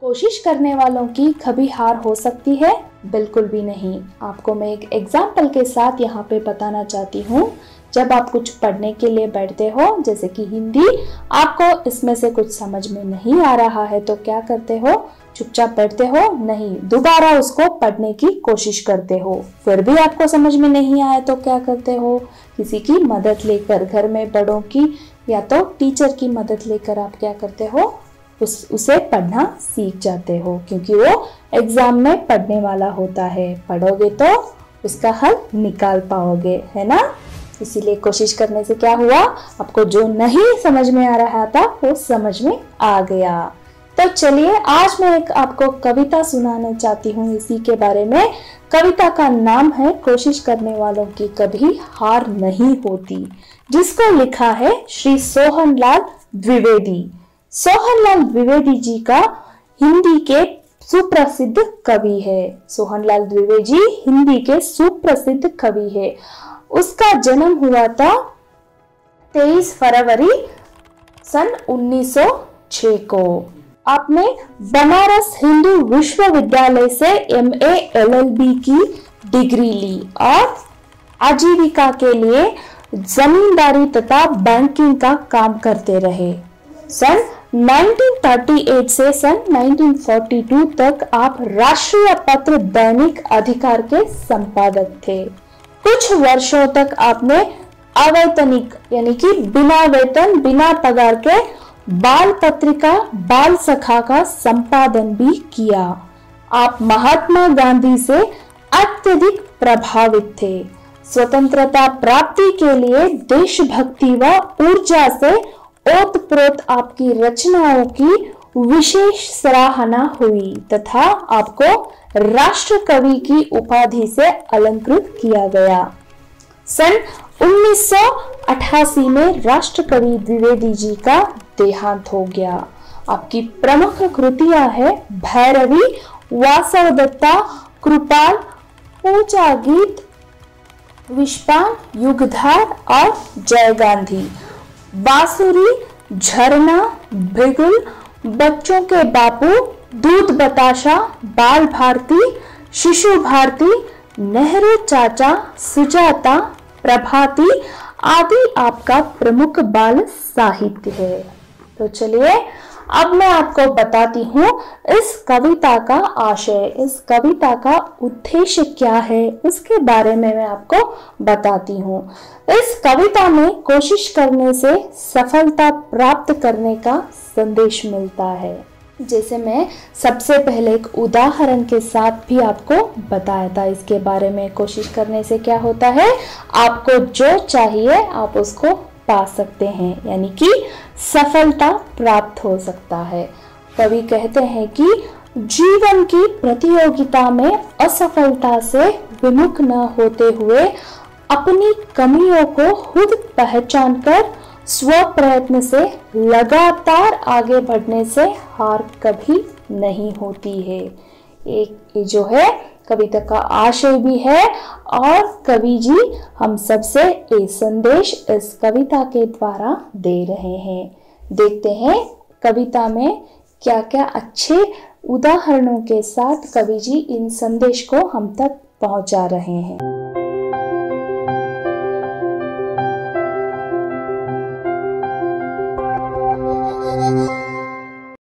कोशिश करने वालों की कभी हार हो सकती है? बिल्कुल भी नहीं। आपको मैं एक एग्जाम्पल के साथ यहाँ पे बताना चाहती हूँ। जब आप कुछ पढ़ने के लिए बैठते हो, जैसे कि हिंदी, आपको इसमें से कुछ समझ में नहीं आ रहा है तो क्या करते हो? चुपचाप बैठते हो? नहीं, दोबारा उसको पढ़ने की कोशिश करते हो। फिर भी आपको समझ में नहीं आया तो क्या करते हो? किसी की मदद लेकर, घर में बड़ों की या तो टीचर की मदद लेकर आप क्या करते हो? उसे पढ़ना सीख जाते हो, क्योंकि वो एग्जाम में पढ़ने वाला होता है। पढ़ोगे तो उसका हल निकाल पाओगे, है ना? इसीलिए कोशिश करने से क्या हुआ? आपको जो नहीं समझ में आ रहा था वो समझ में आ गया। तो चलिए, आज मैं एक आपको कविता सुनाना चाहती हूँ इसी के बारे में। कविता का नाम है कोशिश करने वालों की कभी हार नहीं होती, जिसको लिखा है श्री सोहनलाल द्विवेदी। सोहनलाल द्विवेदी जी का हिंदी के सुप्रसिद्ध कवि है। सोहनलाल द्विवेदी जी हिंदी के सुप्रसिद्ध कवि है। उसका जन्म हुआ था 23 फरवरी सन 1906 को। आपने बनारस हिंदू विश्वविद्यालय से MA LLB की डिग्री ली और आजीविका के लिए जमींदारी तथा बैंकिंग का काम करते रहे। सन 1938 से सन 1942 तक आप राष्ट्रीय पत्र दैनिक अधिकार के संपादक थे। कुछ वर्षों तक आपने अवैतनिक यानी कि बिना वेतन, बिना पगार के बाल पत्रिका बाल सखा का संपादन भी किया। आप महात्मा गांधी से अत्यधिक प्रभावित थे। स्वतंत्रता प्राप्ति के लिए देशभक्ति व ऊर्जा से ओतप्रोत आपकी रचनाओं की विशेष सराहना हुई तथा आपको राष्ट्र कवि की उपाधि से अलंकृत किया गया। सन 1988 में राष्ट्र कवि द्विवेदी जी का देहांत हो गया। आपकी प्रमुख कृतियां है भैरवी, वासवदत्ता, कृपाल, पूजा गीत, विश्वान, युगधार और जय गांधी। बांसुरी, झरना, बिगुल, बच्चों के बापू, दूध बताशा, बाल भारती, शिशु भारती, नेहरू चाचा, सुजाता, प्रभाती आदि आपका प्रमुख बाल साहित्य है। तो चलिए, अब मैं आपको बताती हूँ इस कविता का आशय, इस कविता का उद्देश्य क्या है, उसके बारे में मैं आपको बताती हूँ। इस कविता में कोशिश करने से सफलता प्राप्त करने का संदेश मिलता है। जैसे मैं सबसे पहले एक उदाहरण के साथ भी आपको बताया था इसके बारे में। कोशिश करने से क्या होता है? आपको जो चाहिए आप उसको पा सकते हैं, यानी कि सफलता प्राप्त हो सकता है। कवि कहते हैं कि जीवन की प्रतियोगिता में असफलता से विमुख न होते हुए अपनी कमियों को खुद पहचानकर स्व प्रयत्न से लगातार आगे बढ़ने से हार कभी नहीं होती है। एक जो है कविता का आशय भी है और कवि जी हम सबसे ये संदेश इस कविता के द्वारा दे रहे हैं। देखते हैं कविता में क्या क्या अच्छे उदाहरणों के साथ कवि जी इन संदेश को हम तक पहुंचा रहे हैं।